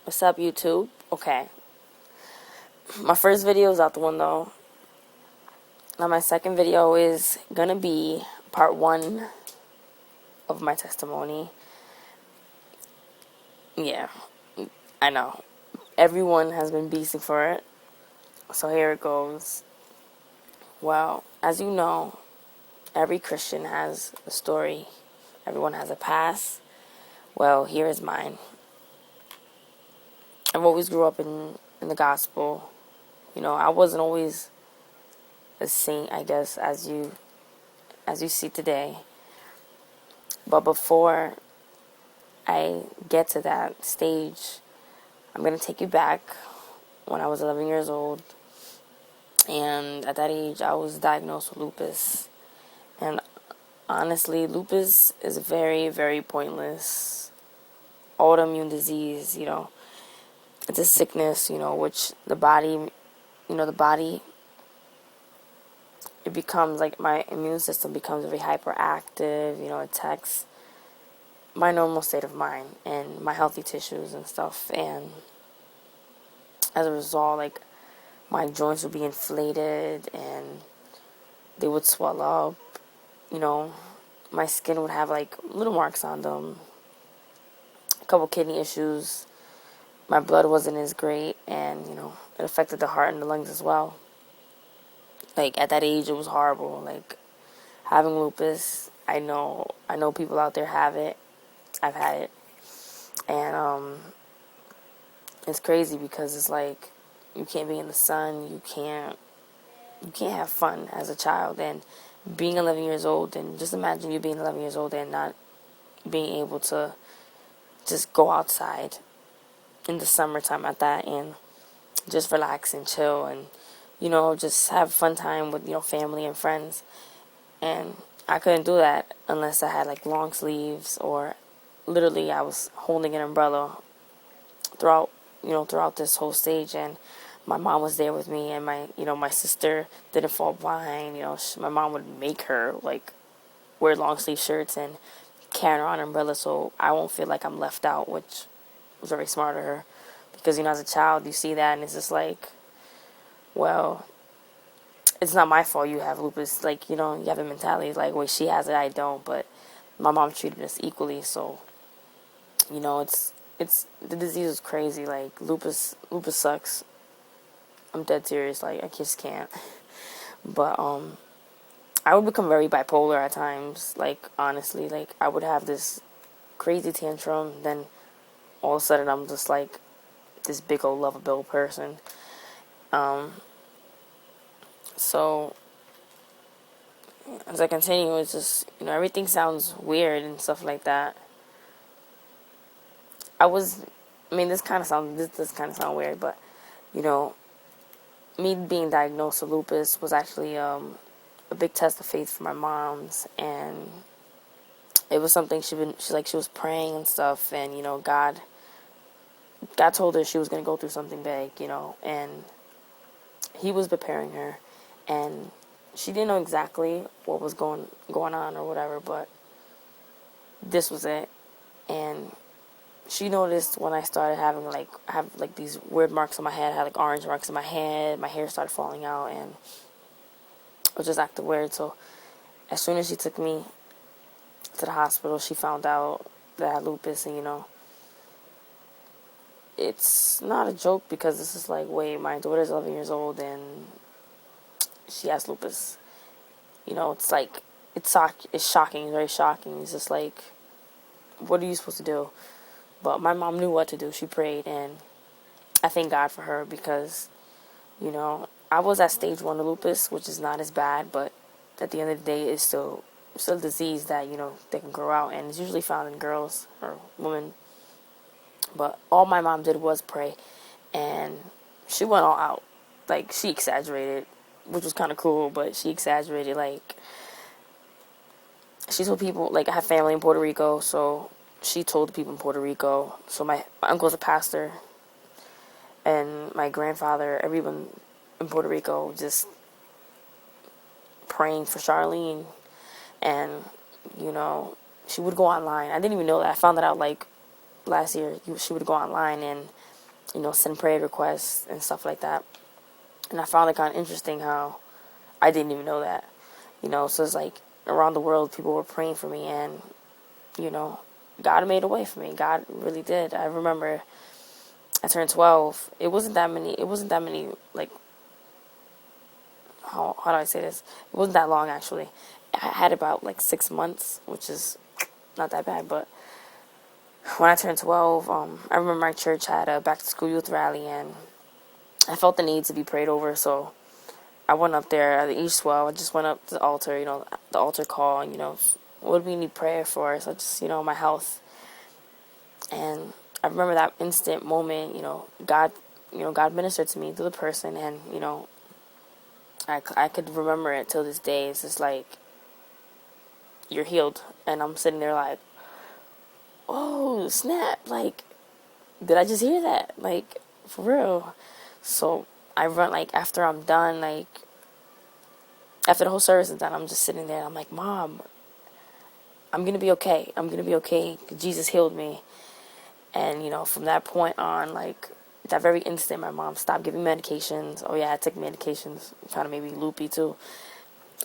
What's up, YouTube? Okay. My first video is out the window. Now, my second video is gonna be part one of my testimony. Yeah, I know. Everyone has been beasting for it. So here it goes. Well, as you know, every Christian has a story. Everyone has a past. Well, here is mine. I've always grew up in the gospel. You know, I wasn't always a saint, I guess, as you see today. But before I get to that stage, I'm going to take you back when I was 11 years old. And at that age, I was diagnosed with lupus. And honestly, lupus is a very, very pointless autoimmune disease, you know. It's a sickness, you know, which the body, it becomes like my immune system becomes very hyperactive, you know, it attacks my normal state of mind and my healthy tissues and stuff. And as a result, like, my joints would be inflated and they would swell up, you know. My skin would have like little marks on them, a couple kidney issues. My blood wasn't as great, and you know, it affected the heart and the lungs as well. Like, at that age, it was horrible. Like, having lupus, I know people out there have it. I've had it. And it's crazy because it's like you can't be in the sun, you can't have fun as a child. And being 11 years old, and just imagine you being 11 years old and not being able to just go outside in the summertime at that and just relax and chill and, you know, just have a fun time with, you know, family and friends. And I couldn't do that unless I had like long sleeves, or literally I was holding an umbrella throughout this whole stage. And my mom was there with me, and my sister didn't fall behind. You know, my mom would make her like wear long sleeve shirts and carry around an umbrella so I won't feel like I'm left out, which was very smart of her. Because, you know, as a child, you see that and it's just like, well, it's not my fault you have lupus. Like, you know, you have a mentality like, wait, she has it, I don't. But my mom treated us equally, so, you know, it's the disease is crazy. Like, lupus sucks. I'm dead serious. Like, I just can't. But I would become very bipolar at times. Like, honestly, like, I would have this crazy tantrum, then all of a sudden I'm just like this big old lovable person. So as I continue, it's just, you know, everything sounds weird and stuff like that. This kind of sound weird, but, you know, me being diagnosed with lupus was actually a big test of faith for my mom's. And it was something she was praying and stuff, and, you know, God told her she was going to go through something big, you know, and he was preparing her. And she didn't know exactly what was going on or whatever, but this was it. And she noticed when I started having these weird marks on my head. I had like orange marks on my head. My hair started falling out, and it was just acting weird. So as soon as she took me to the hospital, she found out that I had lupus. And, you know, it's not a joke, because it's just like, wait, my daughter's 11 years old and she has lupus. You know, it's like, it's shocking, it's very shocking. It's just like, what are you supposed to do? But my mom knew what to do. She prayed, and I thank God for her, because, you know, I was at stage 1 of lupus, which is not as bad, but at the end of the day, it's still a disease that, you know, they can grow out, and it's usually found in girls or women. But all my mom did was pray, and she went all out. Like, she exaggerated, which was kind of cool, but she exaggerated. Like, she told people, like, I have family in Puerto Rico, so she told the people in Puerto Rico. So my uncle's a pastor, and my grandfather, everyone in Puerto Rico, just praying for Charlene. And, you know, she would go online. I didn't even know that. I found that out, like, last year. She would go online, and send prayer requests and stuff like that. And I found it kind of interesting how I didn't even know that. So it's like around the world, people were praying for me, and, God made a way for me. God really did. I remember I turned 12. It wasn't that many, like, how do I say this? It wasn't that long, actually. I had about, like, 6 months, which is not that bad, but when I turned 12, I remember my church had a back-to-school youth rally, and I felt the need to be prayed over, so I went up there at the East Swell. I just went up to the altar, the altar call, and, what do we need prayer for? So just, my health. And I remember that instant moment, God ministered to me through the person, and, I could remember it till this day. It's just like, you're healed. And I'm sitting there like, oh, snap. Like, did I just hear that? Like, for real. So I run, like, after I'm done, like, after the whole service is done, I'm just sitting there, and I'm like, Mom, I'm going to be okay. I'm going to be okay. Jesus healed me. And, from that point on, like, that very instant, my mom stopped giving medications. Oh, yeah, I took medications. Kind of made me loopy, too.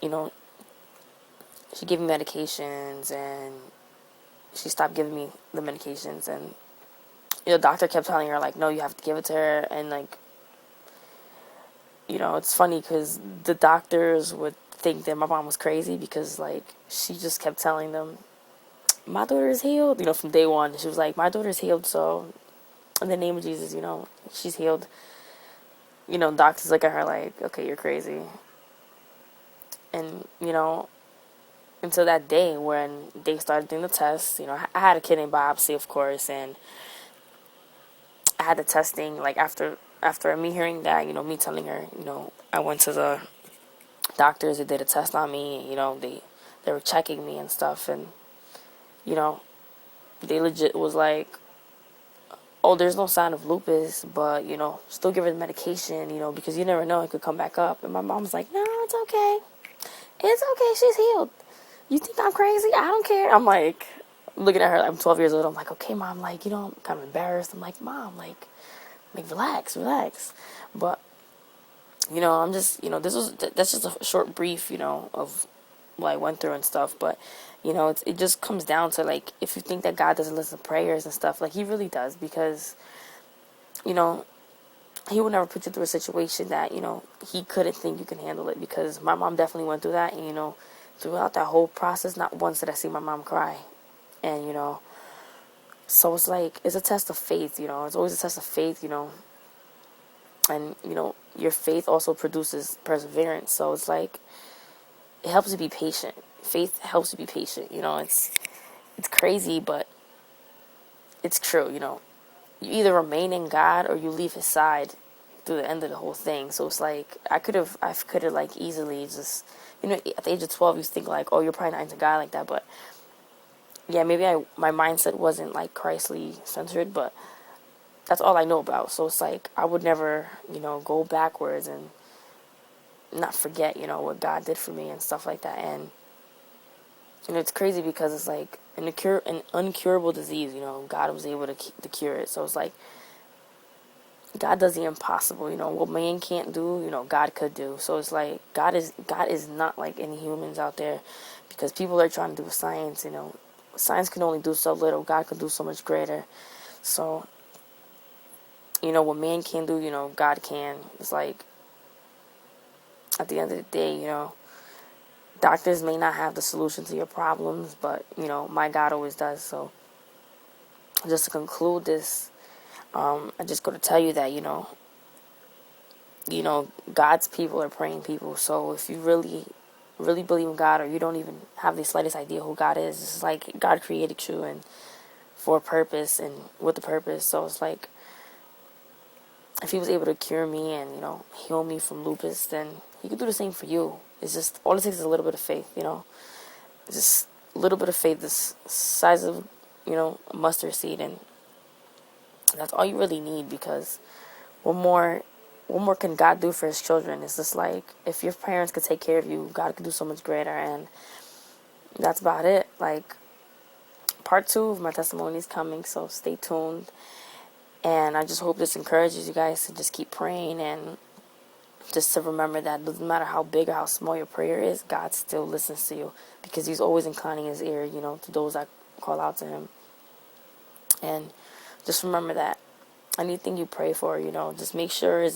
She gave me medications, and she stopped giving me the medications. And, the doctor kept telling her, like, no, you have to give it to her. And, like, it's funny because the doctors would think that my mom was crazy because, like, she just kept telling them, my daughter is healed. From day one, she was like, my daughter is healed, so in the name of Jesus, she's healed. Doctors look at her like, okay, you're crazy. And, until that day when they started doing the tests, I had a kidney biopsy, of course, and I had the testing, like, after me hearing that, me telling her, I went to the doctors, they did a test on me, they were checking me and stuff, and, they legit was like, oh, there's no sign of lupus, but, still give her the medication, because you never know, it could come back up. And my mom's like, no, it's okay. It's okay, she's healed. You think I'm crazy? I don't care. I'm like, looking at her, I'm 12 years old. I'm like, okay, Mom, like, I'm kind of embarrassed. I'm like, Mom, like relax. But, I'm just, that's just a short brief, of what I went through and stuff. But, it just comes down to, like, if you think that God doesn't listen to prayers and stuff, like, he really does, because, he will never put you through a situation that, he couldn't think you can handle it, because my mom definitely went through that, and, throughout that whole process, not once did I see my mom cry. And, so it's like, it's a test of faith, it's always a test of faith, and, your faith also produces perseverance, so it's like, it helps you be patient. Faith helps you be patient, it's crazy, but it's true, you either remain in God or you leave his side through the end of the whole thing. So it's like, I could have like easily just, at the age of 12, you think like, oh, you're probably not into God like that, but yeah, maybe my mindset wasn't like Christly centered, but that's all I know about. So it's like, I would never, go backwards and not forget, what God did for me and stuff like that. And, it's crazy because it's like an uncurable disease, God was able to cure it. So it's like, God does the impossible, what man can't do, God could do. So it's like, God is not like any humans out there, because people are trying to do science, science can only do so little, God can do so much greater. So, what man can do, God can. It's like, at the end of the day, doctors may not have the solution to your problems, but, my God always does. So, just to conclude this, I just got to tell you that, God's people are praying people. So if you really, really believe in God, or you don't even have the slightest idea who God is, it's like God created you and for a purpose and with a purpose. So it's like, if he was able to cure me and, heal me from lupus, then he could do the same for you. It's just, all it takes is a little bit of faith, just a little bit of faith, this size of, a mustard seed, and that's all you really need, because what more can God do for his children? It's just like, if your parents could take care of you, God could do so much greater. And that's about it. Like, part 2 of my testimony is coming, so stay tuned. And I just hope this encourages you guys to just keep praying, and just to remember that it doesn't matter how big or how small your prayer is, God still listens to you, because he's always inclining his ear, to those that call out to him. And just remember that anything you pray for, just make sure it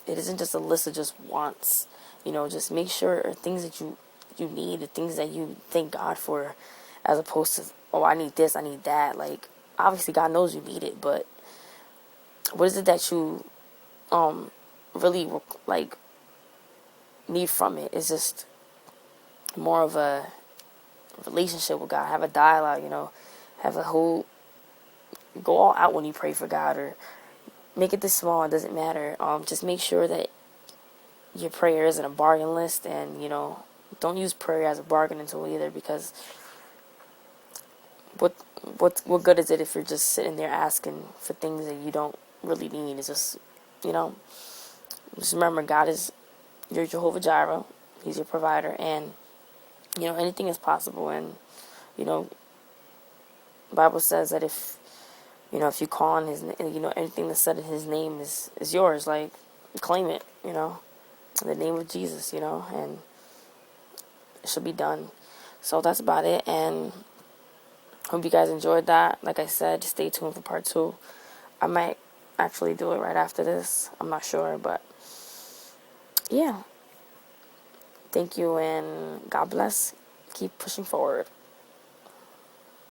isn't just a list of just wants. Just make sure things that you need, the things that you thank God for, as opposed to, oh, I need this, I need that. Like, obviously God knows you need it, but what is it that you really like need from it? It's just more of a relationship with God. Have a dialogue, have a whole, go all out when you pray for God, or make it this small, it doesn't matter. Just make sure that your prayer isn't a bargain list, and don't use prayer as a bargaining tool either, because what good is it if you're just sitting there asking for things that you don't really need? It's just, just remember, God is your Jehovah Jireh. He's your provider, and anything is possible. And the Bible says that if you call on his, anything that's said in his name is yours. Like, claim it, in the name of Jesus, and it should be done. So that's about it, and hope you guys enjoyed that. Like I said, stay tuned for part 2. I might actually do it right after this. I'm not sure, but yeah. Thank you, and God bless. Keep pushing forward.